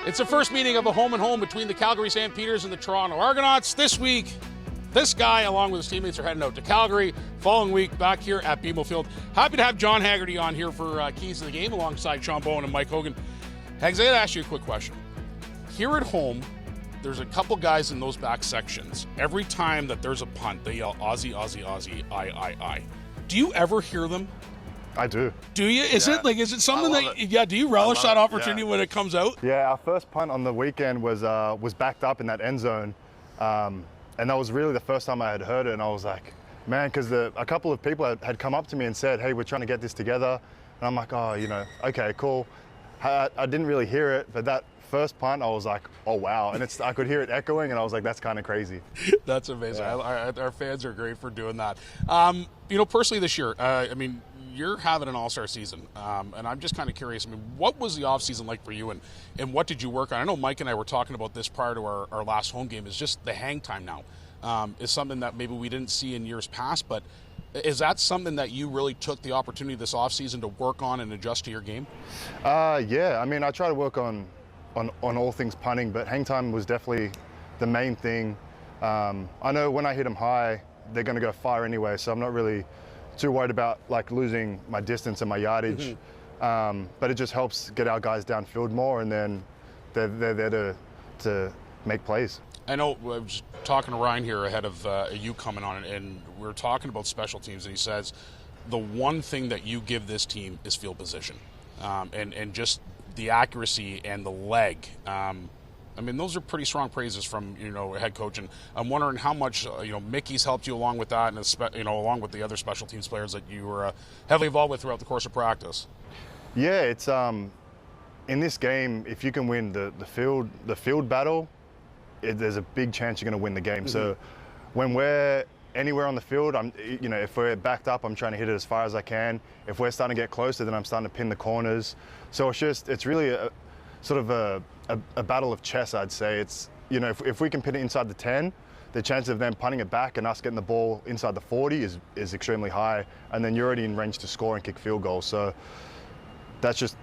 It's the first meeting of a home-and-home between the Calgary Stampeders and the Toronto Argonauts. This week, this guy, along with his teammates, are heading out to Calgary. Following week, back here at BMO Field. Happy to have John Haggerty on here for Keys to the Game, alongside Sean Bowen and Mike Hogan. Hags, I got to ask you a quick question. Here at home, there's a couple guys in those back sections. Every time that there's a punt, they yell, Aussie, Aussie, Aussie, I. Do you ever hear them? I do. Do you? Is it something that, do you relish that opportunity when it comes out? Yeah, our first punt on the weekend was backed up in that end zone. And that was really the first time I had heard it. And I was like, man, because a couple of people had come up to me and said, hey, we're trying to get this together. And I'm like, oh, okay, cool. I didn't really hear it, but that first punt, I was like, oh, wow. And I could hear it echoing, and I was like, that's kind of crazy. That's amazing. Yeah. Our fans are great for doing that. Personally this year, you're having an all-star season, and I'm just kind of curious. What was the off-season like for you, and what did you work on? I know Mike and I were talking about this prior to our last home game. Is just the hang time now is something that maybe we didn't see in years past, but is that something that you really took the opportunity this off-season to work on and adjust to your game? Yeah. I try to work on all things punting, but hang time was definitely the main thing. I know when I hit them high, they're going to go far anyway, so I'm not really too worried about losing my distance and my yardage. Mm-hmm. But it just helps get our guys downfield more, and then they're there to make plays. I know I was talking to Ryan here ahead of you coming on, and we were talking about special teams, and he says the one thing that you give this team is field position, and just the accuracy and the leg. Those are pretty strong praises from head coach, and I'm wondering how much Mickey's helped you along with that, and along with the other special teams players that you were heavily involved with throughout the course of practice. Yeah, it's in this game, if you can win the field battle, there's a big chance you're going to win the game. Mm-hmm. So when we're anywhere on the field, if we're backed up, I'm trying to hit it as far as I can. If we're starting to get closer, then I'm starting to pin the corners. So it's really a battle of chess, I'd say. It's, if we can pin it inside the 10, the chance of them punting it back and us getting the ball inside the 40 is extremely high. And then you're already in range to score and kick field goals. So that's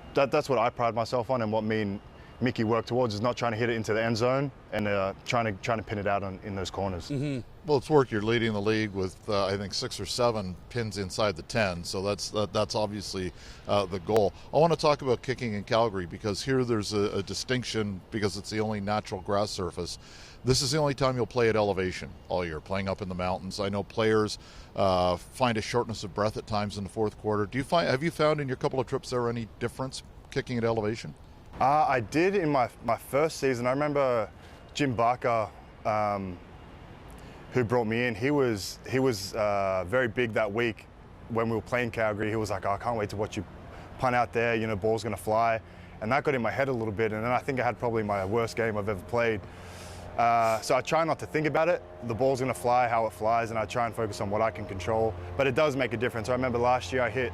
what I pride myself on, and what me and Mickey work towards is not trying to hit it into the end zone and trying to pin it out in those corners. Mm-hmm. Well, it's worked. You're leading the league with I think 6 or 7 pins inside the 10, so that's obviously the goal. I want to talk about kicking in Calgary, because here there's a distinction, because it's the only natural grass surface. This is the only time you'll play at elevation all year, playing up in the mountains. I know players find a shortness of breath at times in the fourth quarter. Have you found in your couple of trips there any difference kicking at elevation? I did in my first season. I remember Jim Barker, who brought me in. He was very big that week when we were playing Calgary. He was like, oh, I can't wait to watch you punt out there. Ball's going to fly. And that got in my head a little bit. And then I think I had probably my worst game I've ever played. So I try not to think about it. The ball's going to fly, how it flies, and I try and focus on what I can control. But it does make a difference. I remember last year I hit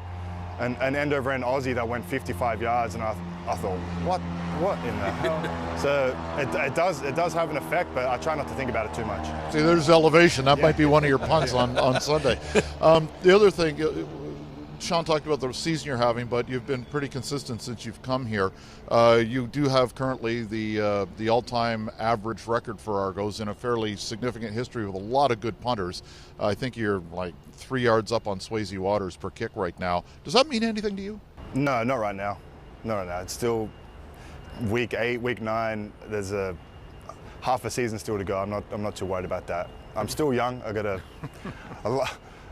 an end over end Aussie that went 55 yards, and I thought, what in the hell? So it does have an effect, but I try not to think about it too much. See, there's elevation. That might be one of your punts on Sunday. The other thing, Sean talked about the season you're having, but you've been pretty consistent since you've come here. You do have currently the all-time average record for Argos in a fairly significant history with a lot of good punters. I think you're like 3 yards up on Swayze Waters per kick right now. Does that mean anything to you? No, not right now. Not right now. It's still week 8, week 9. There's a half a season still to go. I'm not too worried about that. I'm still young. I got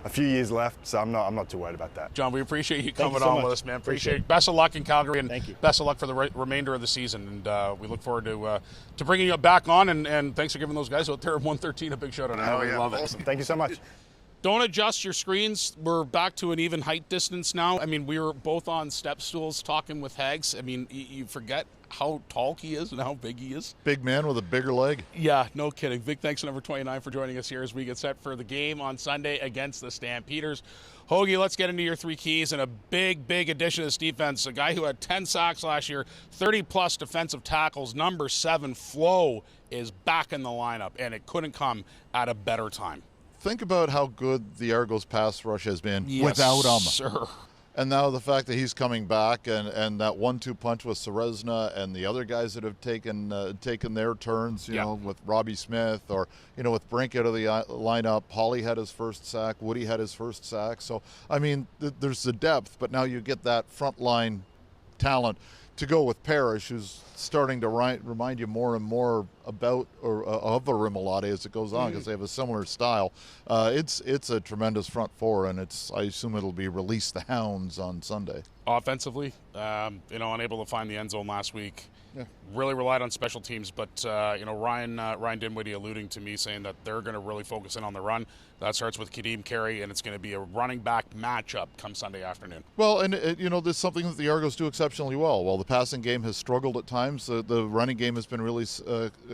a few years left, so I'm not too worried about that. John, we appreciate you coming on with us, man. Appreciate it. Best of luck in Calgary, and thank you. Best of luck for the remainder of the season. And we look forward to bringing you back on. And thanks for giving those guys out there at 113 a big shout out. I love it. Awesome. Thank you so much. Don't adjust your screens. We're back to an even height distance now. We were both on step stools talking with Hags. You forget how tall he is and how big he is. Big man with a bigger leg. Yeah, no kidding. Big thanks to number 29 for joining us here as we get set for the game on Sunday against the Stampeders. Hoagie, let's get into your 3 keys and a big addition to this defense. A guy who had 10 sacks last year, 30-plus defensive tackles. Number 7, Flo, is back in the lineup, and it couldn't come at a better time. Think about how good the Argos pass rush has been Yes, without him. Sir. And now the fact that he's coming back and that 1-2 punch with Serezna and the other guys that have taken their turns, you know, with Robbie Smith or, you know, with Brink out of the lineup, Holly had his first sack, Woody had his first sack. So, I mean, there's the depth, but now you get that frontline talent to go with Parrish, who's starting to remind you more and more about or of a Rimolade as it goes on, because they have a similar style. It's a tremendous front four, and I assume it'll be Release the Hounds on Sunday. Offensively, you know, unable to find the end zone last week. Yeah. Really relied on special teams, but you know, Ryan Dinwiddie alluding to me saying that they're going to really focus in on the run. That starts with Kadeem Carey, and it's going to be a running back matchup come Sunday afternoon. Well, and you know, there's something that the Argos do exceptionally well. While the passing game has struggled at times, the running game has been really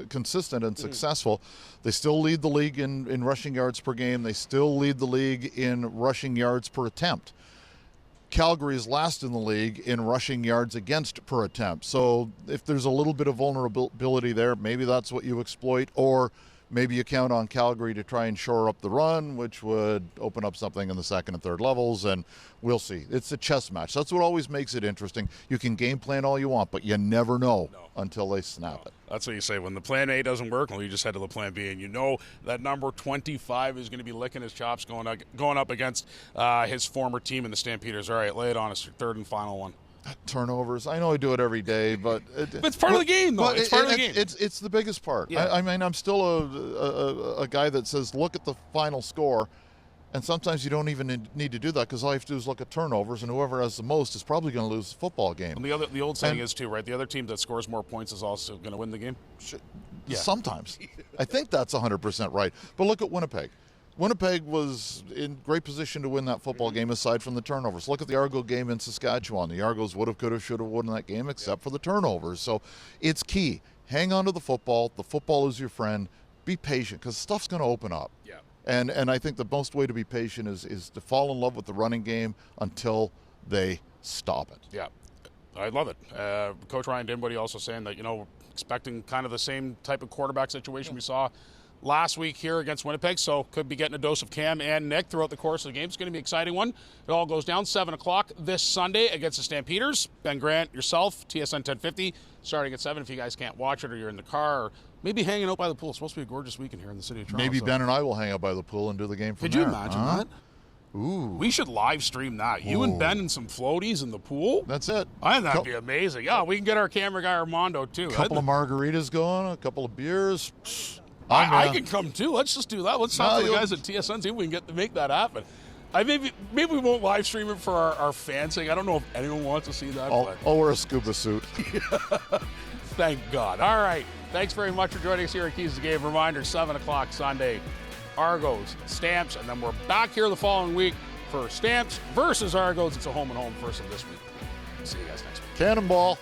consistent and successful. They still lead the league in rushing yards per game. They still lead the league in rushing yards per attempt. Calgary is last in the league in rushing yards against per attempt. So if there's a little bit of vulnerability there, maybe that's what you exploit, or maybe you count on Calgary to try and shore up the run, which would open up something in the second and third levels, and we'll see. It's a chess match. That's what always makes it interesting. You can game plan all you want, but you never know until they snap it. That's what you say. When the plan A doesn't work, well, you just head to the plan B, and you know that number 25 is going to be licking his chops going up against his former team in the Stampeders. All right, lay it on us. Your third and final one. Turnovers. I know I do it every day, but it's part of the game, though. It's part of the game. It's the biggest part. Yeah. I mean, I'm still a guy that says look at the final score, and sometimes you don't even need to do that, because all you have to do is look at turnovers, and whoever has the most is probably going to lose the football game. And the old saying is too, right? The other team that scores more points is also going to win the game. Yeah. Sometimes. I think that's 100% right. But look at Winnipeg. Winnipeg was in great position to win that football game aside from the turnovers. Look at the Argo game in Saskatchewan. The Argos would have, could have, should have won that game except for the turnovers. So it's key. Hang on to the football. The football is your friend. Be patient, because stuff's going to open up. Yeah. And I think the most way to be patient is to fall in love with the running game until they stop it. Yeah. I love it. Coach Ryan Dinwiddie also saying that, you know, expecting kind of the same type of quarterback situation we saw last week here against Winnipeg, so could be getting a dose of Cam and Nick throughout the course of the game. It's going to be an exciting one. It all goes down 7 o'clock this Sunday against the Stampeders. Ben Grant, yourself, TSN 1050, starting at 7 if you guys can't watch it or you're in the car or maybe hanging out by the pool. It's supposed to be a gorgeous weekend here in the city of Toronto. Maybe Ben and I will hang out by the pool and do the game from there. there. Could you imagine that? Ooh. We should live stream that. You and Ben and some floaties in the pool. That's it. I think that'd be amazing. Yeah, we can get our camera guy Armando too. A couple of margaritas going, a couple of beers. I can come too. Let's just do that. Let's talk to the guys at TSN, see if we can make that happen. Maybe we won't live stream it for our fans' sake. I don't know if anyone wants to see that. I'll wear a scuba suit. Thank God. All right. Thanks very much for joining us here at Keys to the Game. Reminder, 7 o'clock Sunday, Argos, Stamps, and then we're back here the following week for Stamps versus Argos. It's a home and home first of this week. See you guys next week. Cannonball.